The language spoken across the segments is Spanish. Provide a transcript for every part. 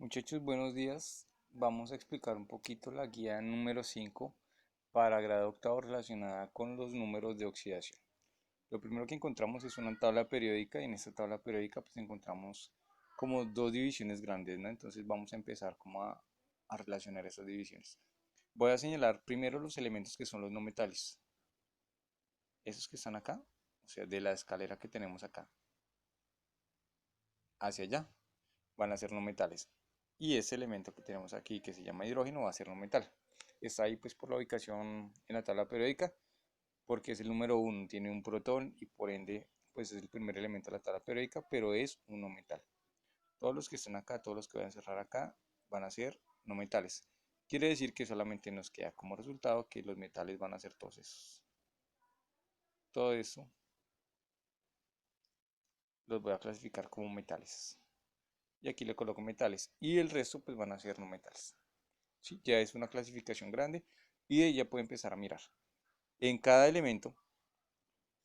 Muchachos, buenos días. Vamos a explicar un poquito la guía número 5 para grado octavo relacionada con los números de oxidación. Lo primero que encontramos es una tabla periódica y en esta tabla periódica pues encontramos como dos divisiones grandes, ¿no? Entonces vamos a empezar como a relacionar esas divisiones. Voy a señalar primero los elementos que son los no metales. Esos que están acá, o sea, de la escalera que tenemos acá hacia allá, van a ser no metales. Y ese elemento que tenemos aquí, que se llama hidrógeno, va a ser no metal. Está ahí pues por la ubicación en la tabla periódica, porque es el número 1, tiene un protón y por ende pues es el primer elemento de la tabla periódica, pero es un no metal. Todos los que están acá, todos los que voy a cerrar acá, van a ser no metales. Quiere decir que solamente nos queda como resultado que los metales van a ser todos esos. Todo eso los voy a clasificar como metales. Y aquí le coloco metales. Y el resto pues van a ser no metales. ¿Sí? Ya es una clasificación grande y de ella puedo empezar a mirar. En cada elemento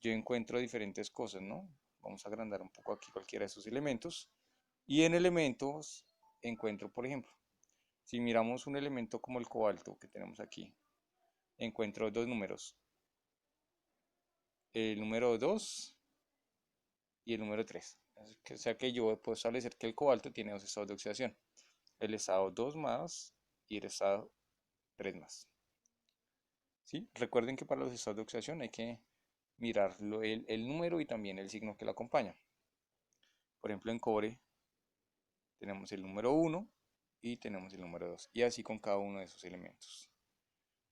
yo encuentro diferentes cosas, ¿no? Vamos a agrandar un poco aquí cualquiera de esos elementos. Y en elementos encuentro, por ejemplo, si miramos un elemento como el cobalto que tenemos aquí, encuentro dos números, el número 2 y el número 3. O sea que yo puedo establecer que el cobalto tiene dos estados de oxidación, el estado 2 más y el estado 3 más. ¿Sí? Recuerden que para los estados de oxidación hay que mirar el número y también el signo que lo acompaña. Por ejemplo, en cobre tenemos el número 1 y tenemos el número 2. Y así con cada uno de esos elementos.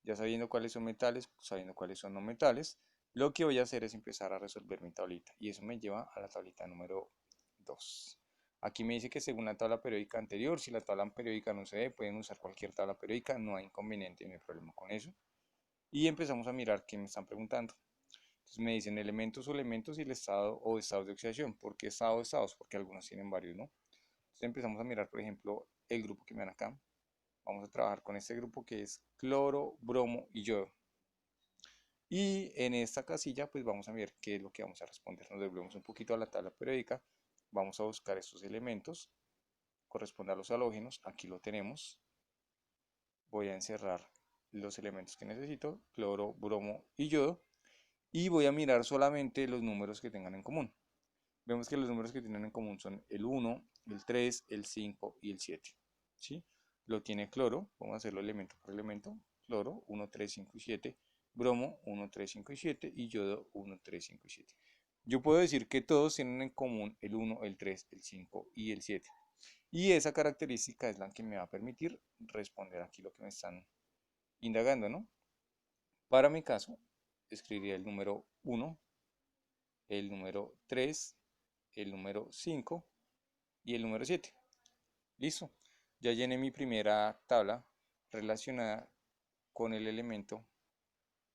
Ya sabiendo cuáles son metales, sabiendo cuáles son no metales, lo que voy a hacer es empezar a resolver mi tablita. Y eso me lleva a la tablita número 2. Aquí me dice que según la tabla periódica anterior, si la tabla periódica no se ve, pueden usar cualquier tabla periódica, no hay inconveniente, no hay problema con eso. Y empezamos a mirar qué me están preguntando. Entonces me dicen elementos o elementos y el estado o estados de oxidación. ¿Por qué estado o estados? Porque algunos tienen varios, ¿no? Entonces empezamos a mirar, por ejemplo, el grupo que me dan acá. Vamos a trabajar con este grupo que es cloro, bromo y yodo. Y en esta casilla, pues vamos a ver qué es lo que vamos a responder. Nos devolvemos un poquito a la tabla periódica. Vamos a buscar estos elementos. Corresponde a los halógenos. Aquí lo tenemos. Voy a encerrar los elementos que necesito. Cloro, bromo y yodo. Y voy a mirar solamente los números que tengan en común. Vemos que los números que tienen en común son el 1, el 3, el 5 y el 7. ¿Sí? Lo tiene cloro, vamos a hacerlo elemento por elemento. Cloro 1, 3, 5 y 7. Bromo 1, 3, 5 y 7. Y yodo 1, 3, 5 y 7. Yo puedo decir que todos tienen en común el 1, el 3, el 5 y el 7. Y esa característica es la que me va a permitir responder aquí lo que me están indagando, ¿no? Para mi caso, escribiría el número 1, el número 3, el número 5 y el número 7. Listo. Ya llené mi primera tabla relacionada con el elemento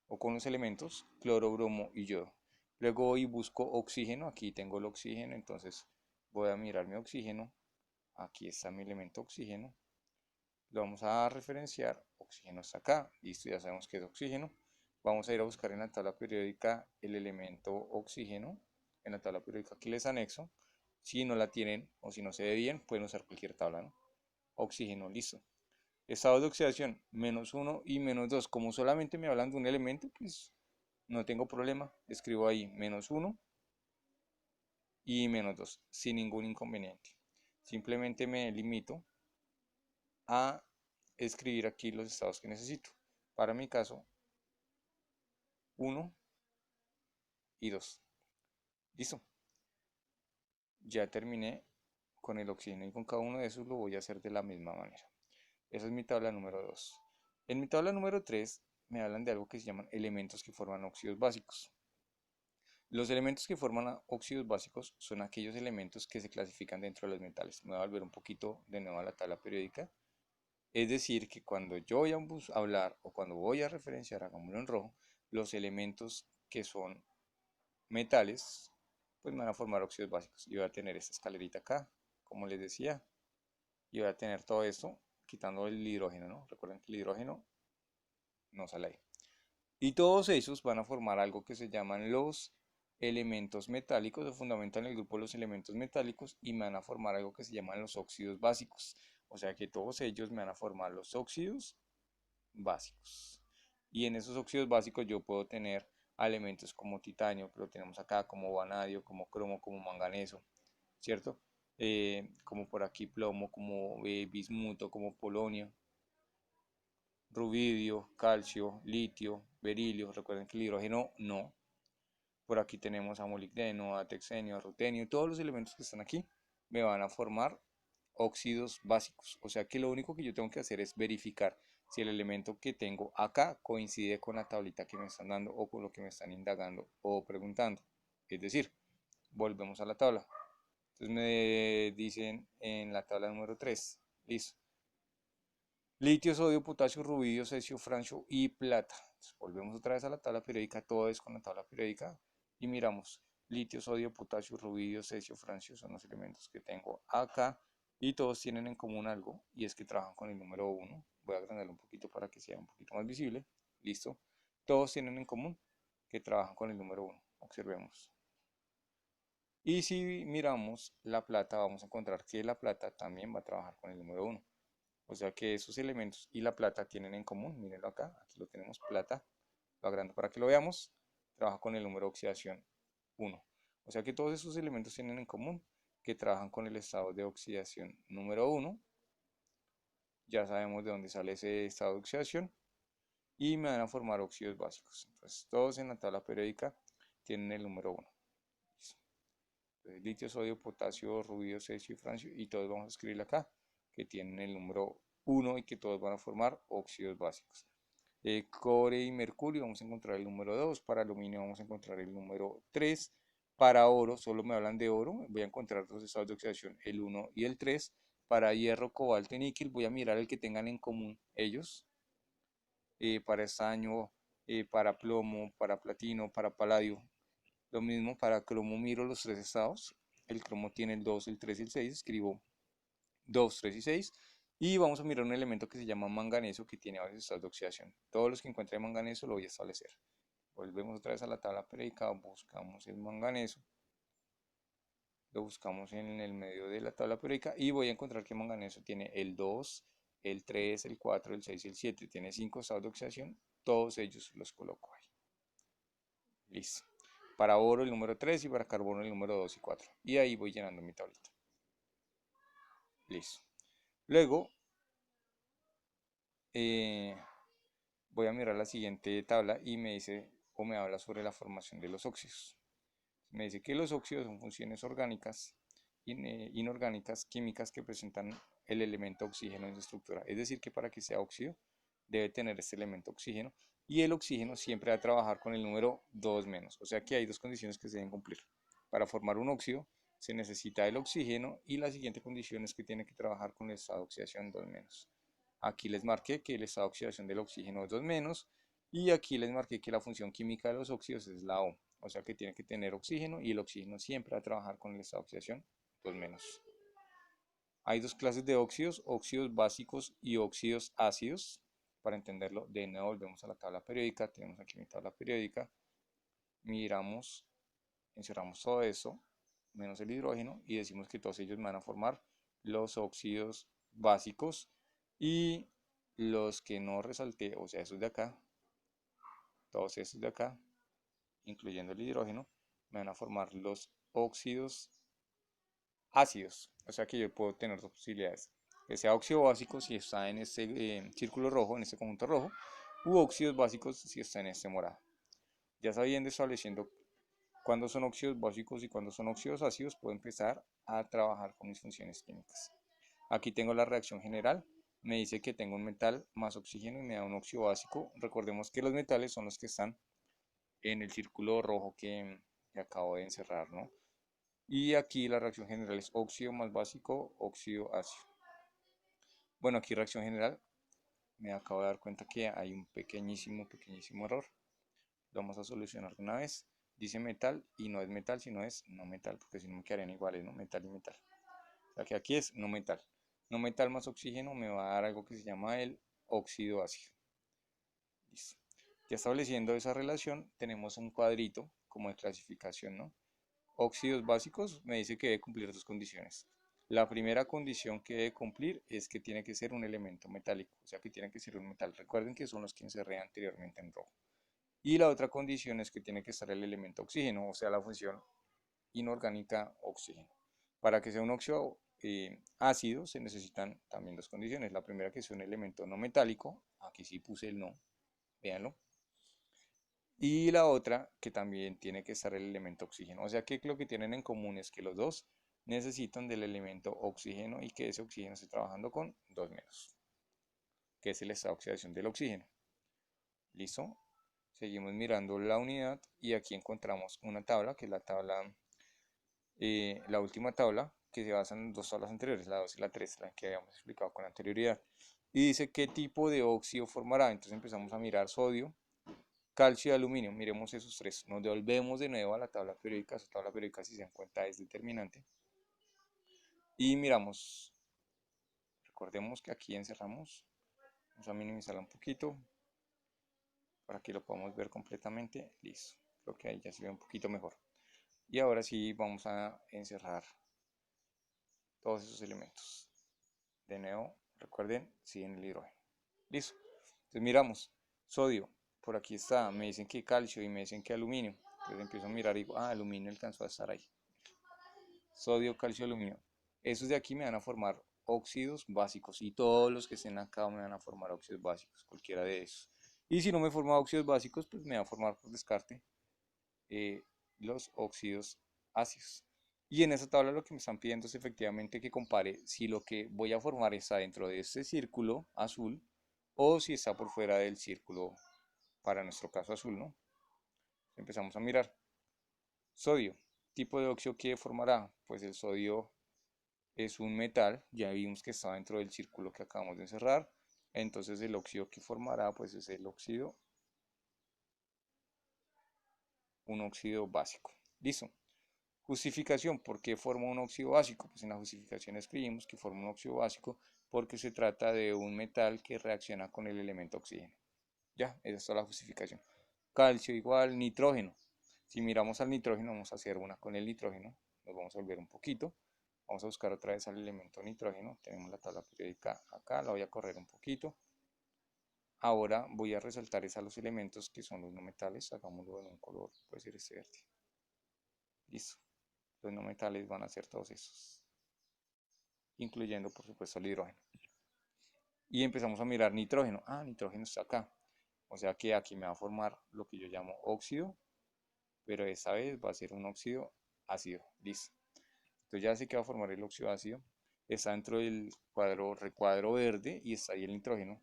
o con los elementos cloro, bromo y yodo. Luego voy y busco oxígeno. Aquí tengo el oxígeno, entonces voy a mirar mi oxígeno. Aquí está mi elemento oxígeno. Lo vamos a referenciar. Oxígeno está acá. Listo, ya sabemos que es oxígeno. Vamos a ir a buscar en la tabla periódica el elemento oxígeno. En la tabla periódica aquí les anexo. Si no la tienen o si no se ve bien, pueden usar cualquier tabla, ¿no? Oxígeno, listo. Estados de oxidación, -1 y -2. Como solamente me hablan de un elemento, pues no tengo problema. Escribo ahí -1 y -2, sin ningún inconveniente. Simplemente me limito a escribir aquí los estados que necesito. Para mi caso, 1 y 2. Listo. Ya terminé con el oxígeno y con cada uno de esos lo voy a hacer de la misma manera. Esa es mi tabla número 2. En mi tabla número 3 me hablan de algo que se llaman elementos que forman óxidos básicos. Los elementos que forman óxidos básicos son aquellos elementos que se clasifican dentro de los metales. Me voy a volver un poquito de nuevo a la tabla periódica. Es decir, que cuando yo voy a hablar o cuando voy a referenciar, hagámoslo en rojo, los elementos que son metales, pues me van a formar óxidos básicos. Y voy a tener esta escalerita acá, como les decía, y voy a tener todo esto quitando el hidrógeno, ¿no? Recuerden que el hidrógeno no sale ahí. Y todos esos van a formar algo que se llaman los elementos metálicos, se fundamentan en el grupo de los elementos metálicos y van a formar algo que se llaman los óxidos básicos. O sea que todos ellos me van a formar los óxidos básicos. Y en esos óxidos básicos yo puedo tener elementos como titanio, que lo tenemos acá, como vanadio, como cromo, como manganeso, ¿cierto? Como por aquí plomo, como bismuto, como polonio, rubidio, calcio, litio, berilio. Recuerden que el hidrógeno no. Por aquí tenemos a molibdeno, a texenio, a rutenio. Todos los elementos que están aquí me van a formar óxidos básicos. O sea que lo único que yo tengo que hacer es verificar si el elemento que tengo acá coincide con la tablita que me están dando o con lo que me están indagando o preguntando. Es decir, volvemos a la tabla. Entonces me dicen en la tabla número 3, listo. Litio, sodio, potasio, rubidio, cesio, francio y plata. Entonces, volvemos otra vez a la tabla periódica, todo es con la tabla periódica y miramos. Litio, sodio, potasio, rubidio, cesio, francio son los elementos que tengo acá y todos tienen en común algo y es que trabajan con el número 1. Voy a agrandarlo un poquito para que sea un poquito más visible. Listo. Todos tienen en común que trabajan con el número 1. Observemos. Y si miramos la plata, vamos a encontrar que la plata también va a trabajar con el número 1. O sea que esos elementos y la plata tienen en común. Mírenlo acá, aquí lo tenemos, plata. Lo agrando para que lo veamos. Trabaja con el número de oxidación 1. O sea que todos esos elementos tienen en común que trabajan con el estado de oxidación número 1. Ya sabemos de dónde sale ese estado de oxidación. Y me van a formar óxidos básicos. Entonces todos en la tabla periódica tienen el número 1. Entonces, litio, sodio, potasio, rubidio, cesio y francio. Y todos vamos a escribirlo acá, que tienen el número 1 y que todos van a formar óxidos básicos. Cobre y mercurio vamos a encontrar el número 2, para aluminio vamos a encontrar el número 3, para oro, solo me hablan de oro, voy a encontrar dos estados de oxidación, el 1 y el 3, para hierro, cobalto y níquel voy a mirar el que tengan en común ellos, para estaño, para plomo, para platino, para paladio, lo mismo para cromo miro los tres estados, el cromo tiene el 2, el 3 y el 6, escribo 2, 3 y 6. Y vamos a mirar un elemento que se llama manganeso que tiene varios estados de oxidación. Todos los que encuentre manganeso lo voy a establecer. Volvemos otra vez a la tabla periódica, buscamos el manganeso. Lo buscamos en el medio de la tabla periódica y voy a encontrar que manganeso tiene el 2, el 3, el 4, el 6 y el 7. Tiene 5 estados de oxidación. Todos ellos los coloco ahí. Listo. Para oro el número 3 y para carbono el número 2 y 4. Y ahí voy llenando mi tablita. Listo. Luego voy a mirar la siguiente tabla y me dice o me habla sobre la formación de los óxidos. Me dice que los óxidos son funciones orgánicas, inorgánicas, químicas que presentan el elemento oxígeno en su estructura. Es decir, que para que sea óxido debe tener este elemento oxígeno y el oxígeno siempre va a trabajar con el número 2 menos. O sea que hay dos condiciones que se deben cumplir. Para formar un óxido se necesita el oxígeno y la siguiente condición es que tiene que trabajar con el estado de oxidación 2 menos. Aquí les marqué que el estado de oxidación del oxígeno es 2 menos y aquí les marqué que la función química de los óxidos es la O. O sea que tiene que tener oxígeno y el oxígeno siempre va a trabajar con el estado de oxidación 2 menos. Hay dos clases de óxidos, óxidos básicos y óxidos ácidos. Para entenderlo, de nuevo volvemos a la tabla periódica. Tenemos aquí mi tabla periódica. Miramos, encerramos todo eso, menos el hidrógeno, y decimos que todos ellos van a formar los óxidos básicos y los que no resalté, o sea, esos de acá, todos estos de acá, incluyendo el hidrógeno, me van a formar los óxidos ácidos. O sea que yo puedo tener dos posibilidades. Que sea óxido básico si está en este círculo rojo, en este conjunto rojo, u óxidos básicos si está en este morado. Ya sabiendo, estableciendo cuándo son óxidos básicos y cuándo son óxidos ácidos, puedo empezar a trabajar con mis funciones químicas. Aquí tengo la reacción general. Me dice que tengo un metal más oxígeno y me da un óxido básico. Recordemos que los metales son los que están en el círculo rojo que acabo de encerrar, ¿no? Y aquí la reacción general es óxido más básico, óxido ácido. Bueno, aquí reacción general, me acabo de dar cuenta que hay un pequeñísimo error. Lo vamos a solucionar de una vez. Dice metal y no es metal, sino es no metal, porque si no me quedarían iguales, ¿no? Metal y metal. O sea que aquí es no metal. No metal más oxígeno me va a dar algo que se llama el óxido ácido. Listo. Ya estableciendo esa relación, tenemos un cuadrito como de clasificación, ¿no? Óxidos básicos me dice que debe cumplir dos condiciones. La primera condición que debe cumplir es que tiene que ser un elemento metálico, o sea que tiene que ser un metal. Recuerden que son los que encerré anteriormente en rojo. Y la otra condición es que tiene que estar el elemento oxígeno, o sea la función inorgánica oxígeno. Para que sea un óxido ácido se necesitan también dos condiciones. La primera que sea un elemento no metálico, aquí sí puse el no, véanlo. Y la otra que también tiene que estar el elemento oxígeno. O sea que lo que tienen en común es que los dos necesitan del elemento oxígeno y que ese oxígeno esté trabajando con 2 menos, que es el estado de oxidación del oxígeno. ¿Listo? Seguimos mirando la unidad y aquí encontramos una tabla, que es la tabla, la última tabla, que se basa en dos tablas anteriores, la 2 y la 3, la que habíamos explicado con anterioridad. Y dice qué tipo de óxido formará. Entonces empezamos a mirar sodio, calcio y aluminio. Miremos esos tres. Nos devolvemos de nuevo a la tabla periódica. Esa tabla periódica, si se dan cuenta, es determinante. Y miramos, recordemos que aquí encerramos. Vamos a minimizarla un poquito para que lo podamos ver completamente. Listo. Creo que ahí ya se ve un poquito mejor. Y ahora sí vamos a encerrar todos esos elementos. De nuevo, recuerden, siguen el hidrógeno. Listo. Entonces miramos. Sodio. Por aquí está. Me dicen que calcio y me dicen que aluminio. Entonces empiezo a mirar y digo, ah, aluminio alcanzó a estar ahí. Sodio, calcio, aluminio. Esos de aquí me van a formar óxidos básicos y todos los que estén acá me van a formar óxidos básicos, cualquiera de esos. Y si no me forma óxidos básicos, pues me va a formar por descarte eh, los óxidos ácidos. Y en esa tabla lo que me están pidiendo es efectivamente que compare si lo que voy a formar está dentro de este círculo azul o si está por fuera del círculo, para nuestro caso azul, ¿no? Empezamos a mirar. Sodio. Tipo de óxido que formará. Pues el sodio es un metal, ya vimos que está dentro del círculo que acabamos de encerrar. Entonces el óxido que formará pues es el óxido, un óxido básico. Listo. Justificación, ¿por qué forma un óxido básico? Pues en la justificación escribimos que forma un óxido básico porque se trata de un metal que reacciona con el elemento oxígeno. Ya, esa es toda la justificación. Calcio igual nitrógeno. Si miramos al nitrógeno, vamos a hacer una con el nitrógeno. Nos vamos a volver un poquito. Vamos a buscar otra vez al elemento nitrógeno. Tenemos la tabla periódica acá, la voy a correr un poquito. Ahora voy a resaltar a los elementos que son los no metales. Hagámoslo en un color, puede ser este verde. Listo. Los no metales van a ser todos esos, incluyendo por supuesto el hidrógeno. Y empezamos a mirar nitrógeno. Ah, nitrógeno está acá. O sea que aquí me va a formar lo que yo llamo óxido, pero esta vez va a ser un óxido ácido. Listo. Entonces ya sé que va a formar el óxido ácido. Está dentro del recuadro verde y está ahí el nitrógeno.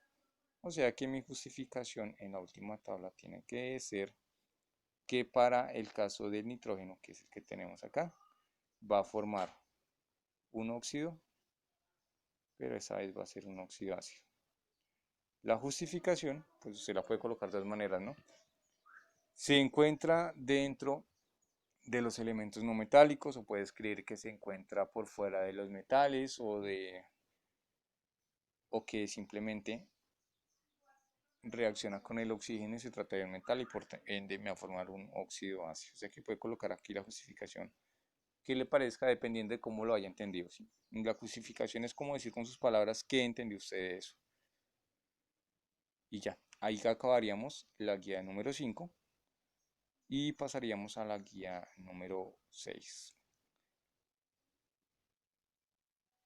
O sea que mi justificación en la última tabla tiene que ser que para el caso del nitrógeno, que es el que tenemos acá, va a formar un óxido, pero esa vez va a ser un óxido ácido. La justificación, pues usted la puede colocar de dos maneras, ¿no? Se encuentra dentro de los elementos no metálicos, o puede escribir que se encuentra por fuera de los metales, o que simplemente reacciona con el oxígeno y se trata de un metal y por ende me va a formar un óxido ácido. O sea que puede colocar aquí la justificación que le parezca dependiendo de cómo lo haya entendido. ¿Sí? La justificación es como decir con sus palabras qué entendió usted de eso. Y ya, ahí acabaríamos la guía número 5 y pasaríamos a la guía número 6.